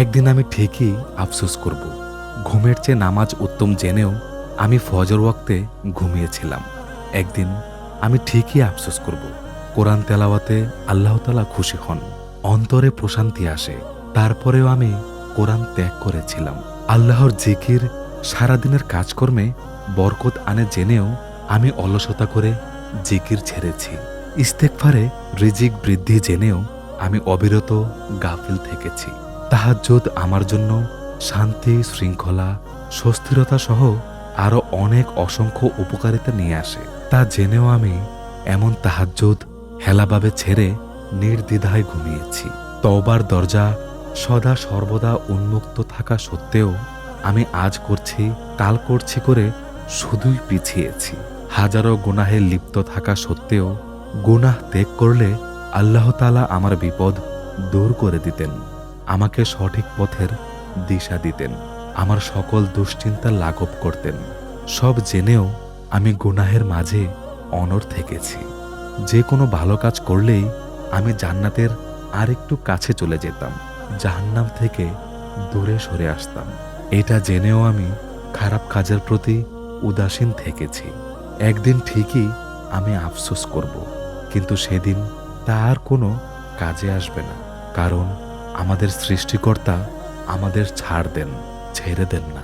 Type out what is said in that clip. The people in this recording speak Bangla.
একদিন আমি ঠিকই আফসোস করব। ঘুমের চেয়ে নামাজ উত্তম জেনেও আমি ফজর ওয়াক্তে ঘুমিয়েছিলাম। একদিন আমি ঠিকই আফসোস করব। কোরআন তেলাওয়াতে আল্লাহ তাআলা খুশি হন, অন্তরে প্রশান্তি আসে, তারপরেও আমি কোরআন ত্যাগ করেছিলাম। আল্লাহর জিকির সারাদিনের কাজকর্মে বরকত আনে জেনেও আমি অলসতা করে জিকির ছেড়েছি। ইস্তেগফারে রিজিক বৃদ্ধি জেনেও আমি অবিরত গাফিল থেকেছি। তাহাজ্জুদ আমার জন্য শান্তি, শৃঙ্খলা, সুস্থিরতা সহ আরও অনেক অসংখ্য উপকারিতা নিয়ে আসে। তা জেনেও আমি এমন তাহাজ্জুদ হেলাভাবে ছেড়ে নির্দ্বিধায় ঘুমিয়েছি। তওবার দরজা সদা সর্বদা উন্মুক্ত থাকা সত্ত্বেও আমি আজ করছি, কাল করছি করে শুধুই পিছিয়েছি। হাজারো গুনাহে লিপ্ত থাকা সত্ত্বেও গুনাহ ত্যাগ করলে আল্লাহ তাআলা আমার বিপদ দূর করে দিতেন, আমাকে সঠিক পথের দিশা দিতেন, আমার সকল দুশ্চিন্তা লাঘব করতেন। সব জেনেও আমি গুনাহের মাঝে অনড় থেকেছি। যে কোনো ভালো কাজ করলেই আমি জান্নাতের আরেকটু কাছে চলে যেতাম, জাহান্নাম থেকে দূরে সরে আসতাম। এটা জেনেও আমি খারাপ কাজের প্রতি উদাসীন থেকেছি। একদিন ঠিকই আমি আফসোস করব, কিন্তু সেদিন তা আর কোনো কাজে আসবে না, কারণ আমাদের সৃষ্টিকর্তা আমাদের ছাড় দেন, ছেড়ে দেন না।